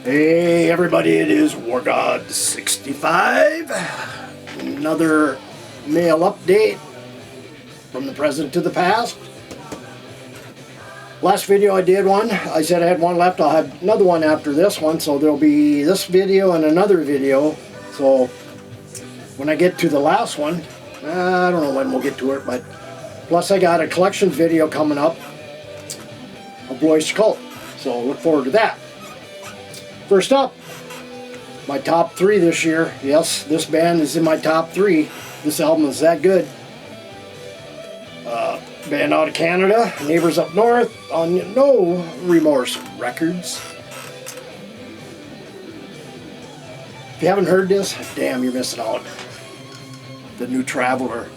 Hey everybody, it is WarGod65. Another mail update from the present to the past. Last video I did one. I said I had one left. I'll have another one after this one. So there'll be this video and another video. So when I get to the last one, I don't know when we'll get to it, but plus I got a collection video coming up of Blois Cult. So look forward to that. First up, my top 3 this year. Yes, this band is in my top 3. This album is that good. Band out of Canada, neighbors up north, on No Remorse Records. If you haven't heard this, damn, you're missing out. The New Traveler,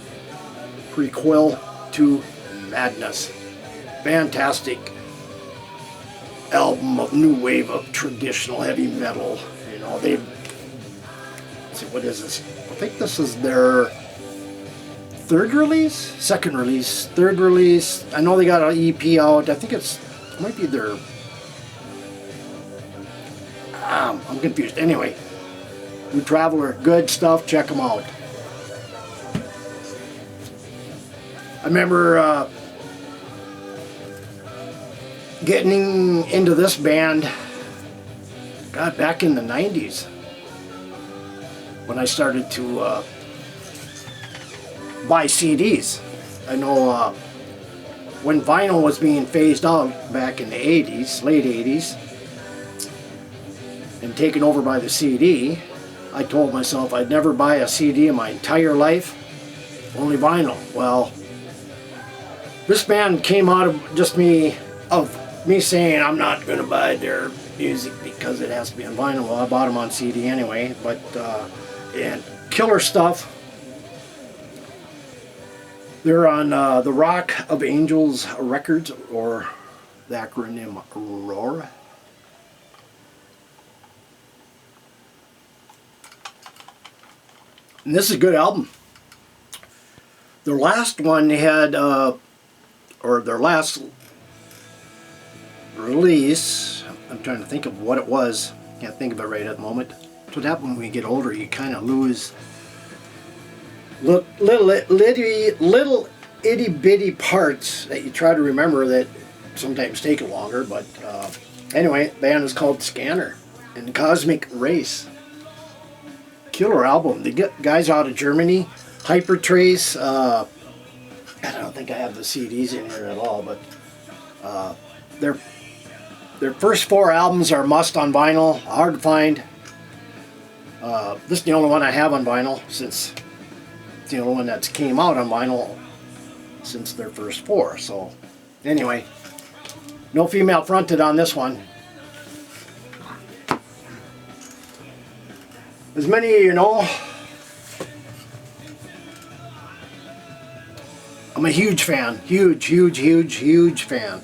prequel to Madness. Fantastic album of new wave of traditional heavy metal. You know, they've, let's see, what is this? I think this is their third release? Second release. Third release. I know they got an EP out. I think it might be their, I'm confused. Anyway, New Traveler, good stuff. Check them out. I remember getting into this band, God, back in the 90s, when I started to buy CDs. I know when vinyl was being phased out back in the 80s, late 80s, and taken over by the CD, I told myself I'd never buy a CD in my entire life, only vinyl. Well, this band came out of just me saying I'm not going to buy their music because it has to be on vinyl. Well, I bought them on CD anyway, but and killer stuff. They're on the Rock of Angels Records, or the acronym ROAR. And this is a good album. Their last one they had, or their last release, I'm trying to think of what it was. Can't think of it right at the moment. That's what happens when you get older. You kind of lose little itty bitty parts that you try to remember that sometimes take longer. But anyway, the band is called Scanner and Cosmic Race. Killer album. The guys out of Germany, Hypertrace. I don't think I have the CDs in here at all, but their first 4 albums are must on vinyl. Hard to find. This is the only one I have on vinyl, since it's the only one that's came out on vinyl since their first 4. So anyway, no female fronted on this one. As many of you know, I'm a huge fan. Huge fan.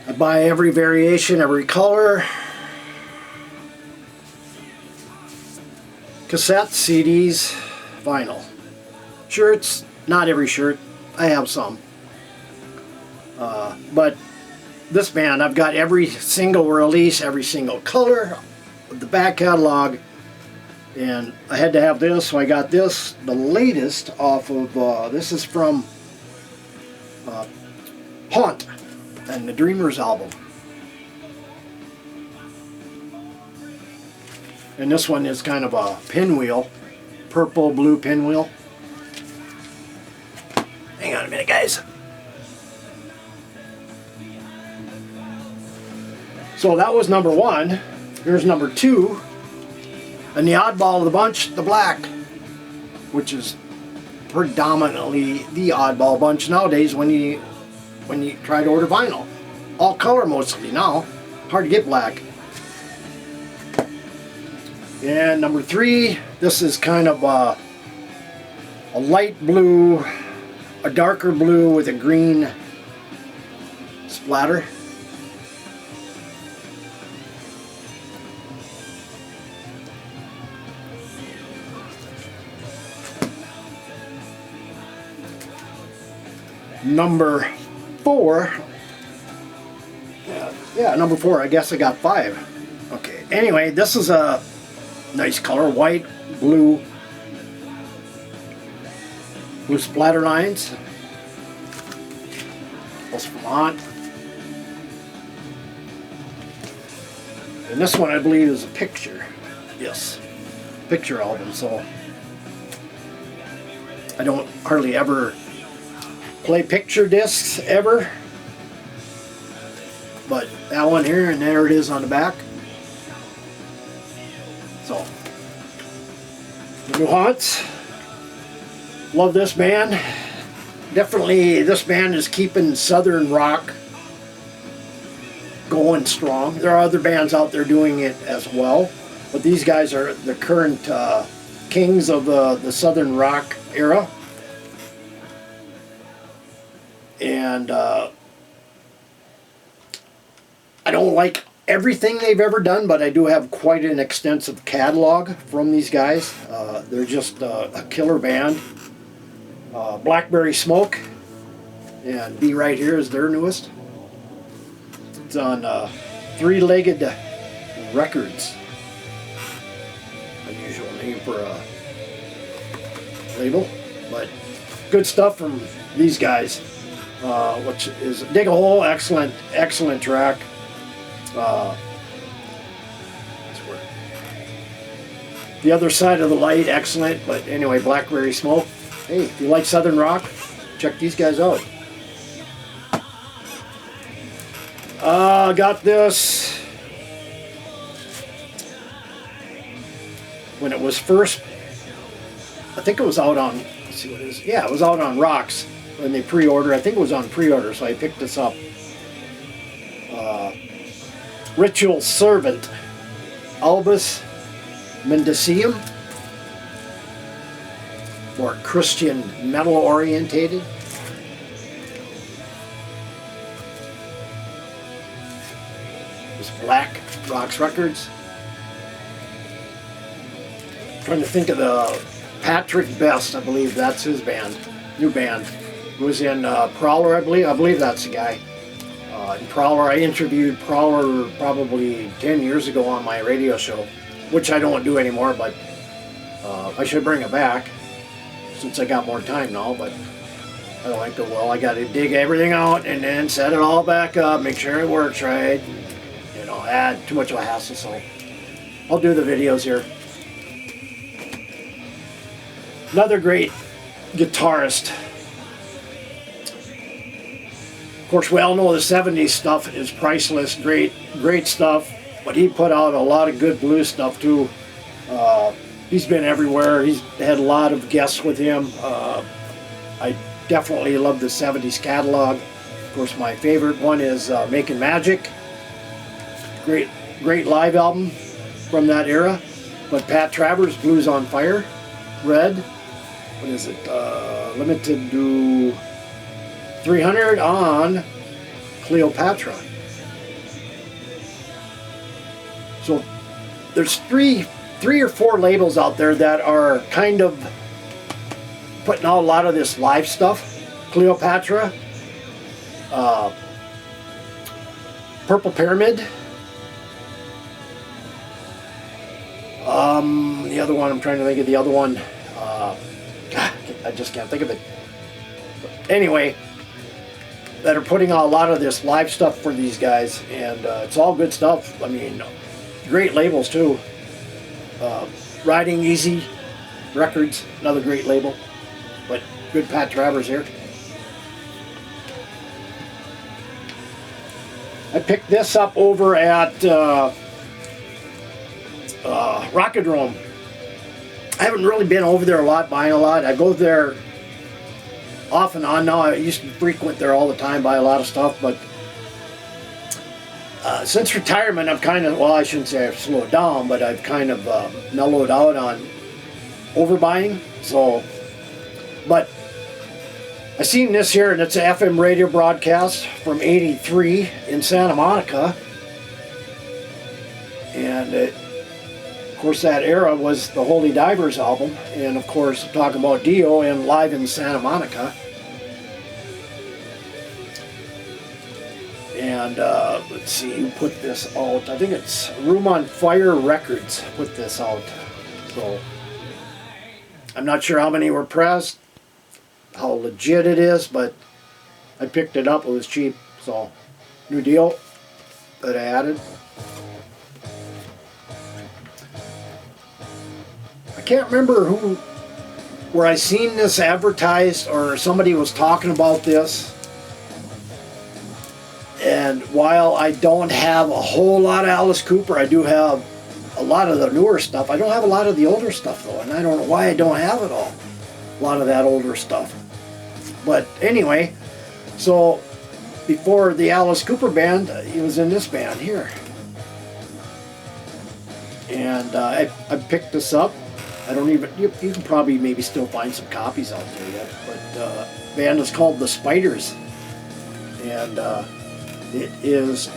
I buy every variation, every color. Cassettes, CDs, vinyl. Shirts, not every shirt. I have some. But this band, I've got every single release, every single color, the back catalog. And I had to have this, so I got this, the latest off of, this is from Haunt and the Dreamers album. And this one is kind of a pinwheel, purple blue pinwheel. Hang on a minute, guys. So that was number 1. Here's number 2. And the oddball of the bunch, the black, which is predominantly the oddball bunch nowadays when you try to order vinyl. All color mostly now. Hard to get black. And number 3, this is kind of a light blue, a darker blue with a green splatter. Number 4, Yeah, number 4. I guess I got 5. Okay. Anyway, this is a nice color. White, blue splatter lines. That's Vermont. And this one I believe is a picture. Yes. Picture album, so I don't hardly ever play picture discs ever. But that one here, and there it is on the back. So, the New Haunts. Love this band. Definitely, this band is keeping Southern rock going strong. There are other bands out there doing it as well, but these guys are the current kings of the Southern rock era. And I don't like everything they've ever done, but I do have quite an extensive catalog from these guys. They're just a killer band. Blackberry Smoke, and Be Right Here is their newest. It's on Three-Legged Records. Unusual name for a label, but good stuff from these guys. Which is Dig a Hole, excellent track. The Other Side of the Light, excellent. But anyway, Blackberry Smoke. Hey, if you like Southern rock, check these guys out. Got this when it was first. I think it was out on. Let's see what it is. Yeah, it was out on Rocks when they pre-ordered. I think it was on pre-order, so I picked this up. Ritual Servant, Albus Mendicium. More Christian metal orientated. This Black Rocks Records. Trying to think of the Patrick Best, I believe that's his band, new band. He was in Prowler, I believe that's the guy. In Prowler, I interviewed Prowler probably 10 years ago on my radio show, which I don't do anymore, but I should bring it back since I got more time now. But I don't like to, well, I got to dig everything out and then set it all back up, make sure it works right, you know, add too much of a hassle, so I'll do the videos here. Another great guitarist. Of course, we all know the 70s stuff is priceless, great stuff, but he put out a lot of good blues stuff too. He's been everywhere. He's had a lot of guests with him. I definitely love the 70s catalog. Of course, my favorite one is Making Magic. Great live album from that era. But Pat Travers, Blues on Fire, Red. What is it? Limited to 300 on Cleopatra. So there's three or four labels out there that are kind of putting out a lot of this live stuff. Cleopatra, Purple Pyramid, the other one, I'm trying to think of the other one. I just can't think of it. But anyway, that are putting out a lot of this live stuff for these guys, and it's all good stuff. I mean, great labels too. Riding Easy Records, another great label, but good Pat Travers here. I picked this up over at Rockadrome. I haven't really been over there a lot, buying a lot. I go there off and on now. I used to frequent there all the time, buy a lot of stuff, but since retirement, I've kind of, well, I shouldn't say I've slowed down, but I've kind of mellowed out on overbuying. So, but I seen this here, and it's an FM radio broadcast from '83 in Santa Monica, and of course that era was the Holy Divers album, and of course talking about Dio and Live in Santa Monica. And And let's see who put this out. I think it's Room on Fire Records put this out. So I'm not sure how many were pressed, how legit it is, but I picked it up. It was cheap. So new deal that I added. I can't remember where I seen this advertised or somebody was talking about this. And while I don't have a whole lot of Alice Cooper, I do have a lot of the newer stuff. I don't have a lot of the older stuff though, and I don't know why I don't have it all. A lot of that older stuff. But anyway, so before the Alice Cooper band, he was in this band here. And I picked this up. I don't even, you can probably maybe still find some copies out there yet. But the band is called The Spiders. And it is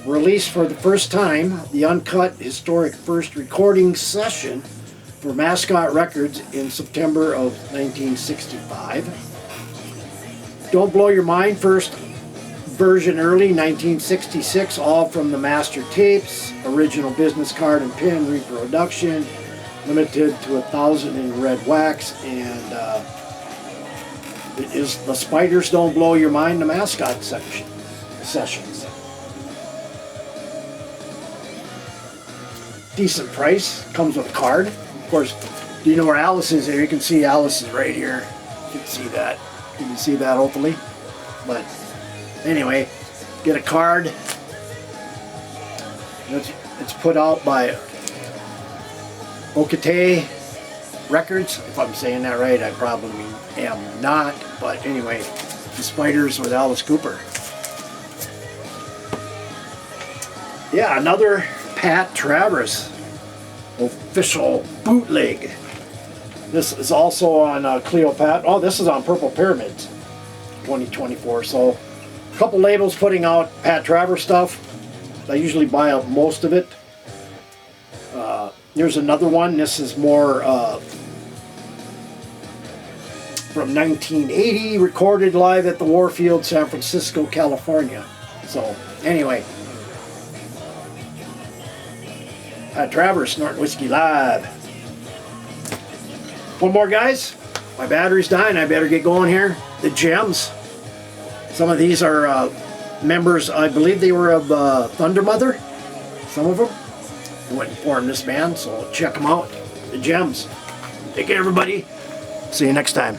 released for the first time, the uncut historic first recording session for Mascot Records in September of 1965. Don't Blow Your Mind, first version early, 1966, all from the master tapes, original business card and pin reproduction, limited to 1,000 in red wax, and it is The Spiders Don't Blow Your Mind, the Mascot sessions. Decent price, comes with a card. Of course, do you know where Alice is here? You can see Alice is right here. You can see that. You can see that hopefully. But anyway, get a card. It's put out by Okate Records. If I'm saying that right, I probably am not. But anyway, The Spiders with Alice Cooper. Yeah, another Pat Travers official bootleg. This is also on Cleopatra. Oh, this is on Purple Pyramids 2024. So a couple labels putting out Pat Travers stuff. I usually buy up most of it. Here's another one. This is more from 1980, recorded live at the Warfield, San Francisco, California. So anyway, Pat Travers, Snort Whiskey Live. One more, guys. My battery's dying. I better get going here. The Gems. Some of these are members, I believe they were of Thunder Mother. Some of them. I went and formed this band, so check them out. The Gems. Take care, everybody. See you next time.